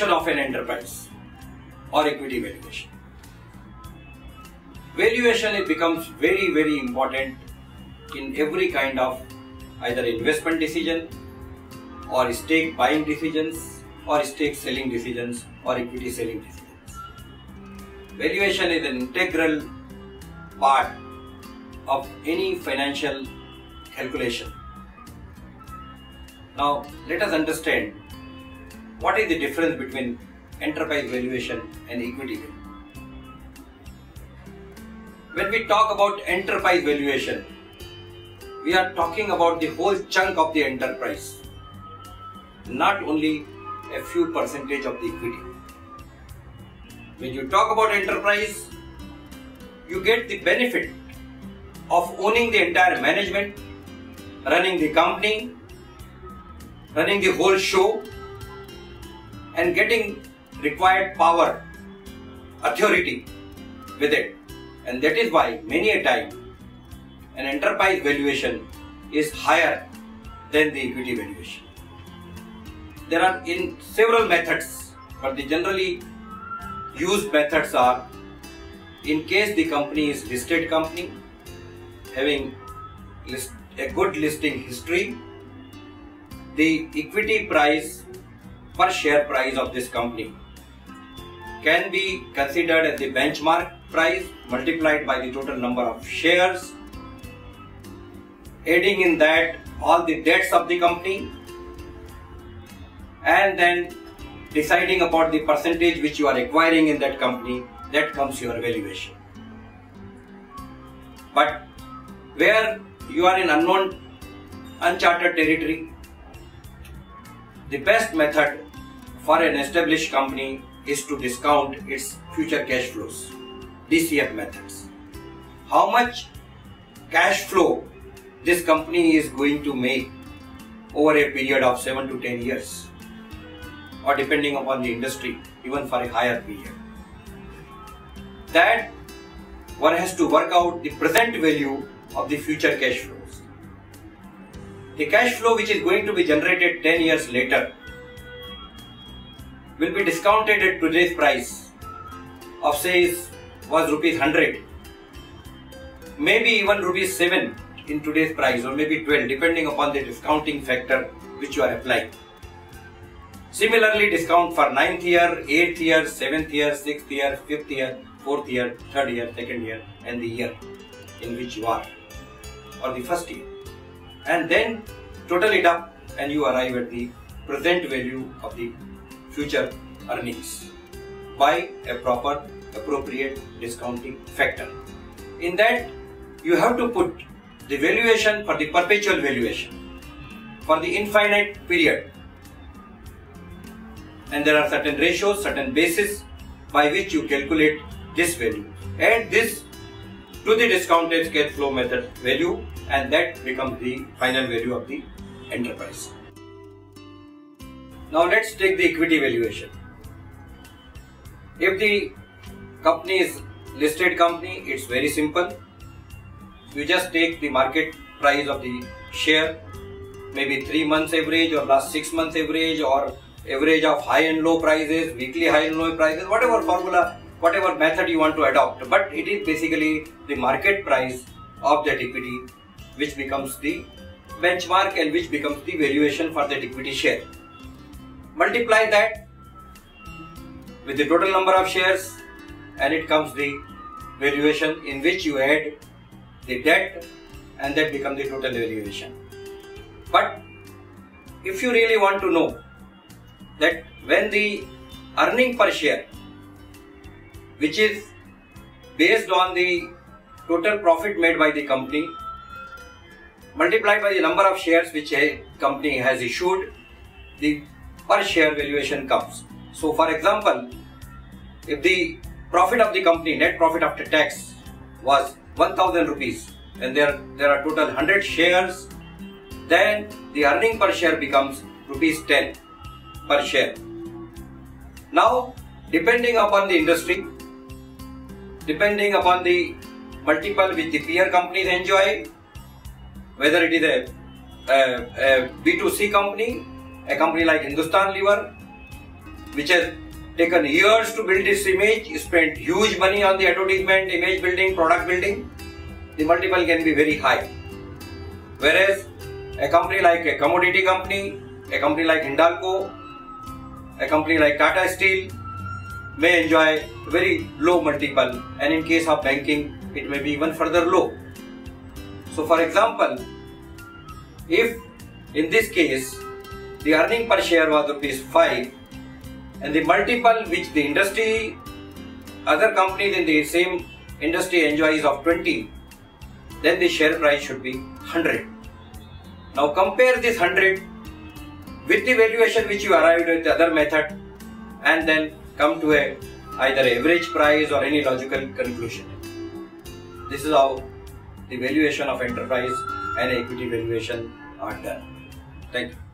Valuation of an enterprise or equity valuation. Valuation it becomes very important in every kind of either investment decision or stake buying decisions or stake selling decisions or equity selling decisions. Valuation is an integral part of any financial calculation. Now let us understand what is the difference between enterprise valuation and equity valuation. When we talk about enterprise valuation, we are talking about the whole chunk of the enterprise, not only a few percentage of the equity. When you talk about enterprise, you get the benefit of owning the entire management, running the company, running the whole show, and getting required power, authority with it. And that is why many a time an enterprise valuation is higher than the equity valuation. There are several methods, but the generally used methods are, in case the company is listed company, having a good listing history, the equity price per share price of this company can be considered as the benchmark price multiplied by the total number of shares, adding in that all the debts of the company, and then deciding about the percentage which you are acquiring in that company. That comes your valuation. But where you are in unknown, uncharted territory, the best method for an established company is to discount its future cash flows, DCF methods. How much cash flow this company is going to make over a period of 7 to 10 years, or depending upon the industry, even for a higher period. That one has to work out the present value of the future cash flows. The cash flow which is going to be generated 10 years later will be discounted at today's price of say was rupees 100, maybe even rupees 7 in today's price, or maybe 12, depending upon the discounting factor which you are applying. Similarly, discount for 9th year, 8th year, 7th year, 6th year, 5th year, 4th year, 3rd year, 2nd year, and the year in which you are, or the first year. And then total it up and you arrive at the present value of the future earnings by a proper appropriate discounting factor. In that, you have to put the valuation for the perpetual valuation for the infinite period, and there are certain ratios, certain bases by which you calculate this value. Add this to the discounted cash flow method value, and that becomes the final value of the enterprise. Now let's take the equity valuation. If the company is listed company, it's very simple. You just take the market price of the share, maybe 3 months average or last 6 months average, or average of high and low prices, weekly high and low prices, whatever formula, whatever method you want to adopt. But it is basically the market price of that equity which becomes the benchmark and which becomes the valuation for that equity share. Multiply that with the total number of shares and it comes the valuation, in which you add the debt, and that becomes the total valuation. But if you really want to know that when the earning per share, which is based on the total profit made by the company multiplied by the number of shares which a company has issued, the per share valuation comes. So for example, if the profit of the company, net profit after tax, was 1000 rupees and there are total 100 shares, then the earning per share becomes rupees 10 per share. Now, depending upon the industry, depending upon the multiple which the peer companies enjoy, whether it is a B2C company, a company like Hindustan Lever, which has taken years to build its image, spent huge money on the advertisement, image building, product building, the multiple can be very high. Whereas a company like a commodity company, a company like Hindalco, a company like Tata Steel may enjoy very low multiple, and in case of banking, it may be even further low. So for example, if in this case the earning per share was ₹5 and the multiple which the industry, other companies in the same industry enjoys of 20, then the share price should be 100. Now compare this 100 with the valuation which you arrived at the other method, and then come to either average price or any logical conclusion. This is how the valuation of enterprise and equity valuation are done. Thank you.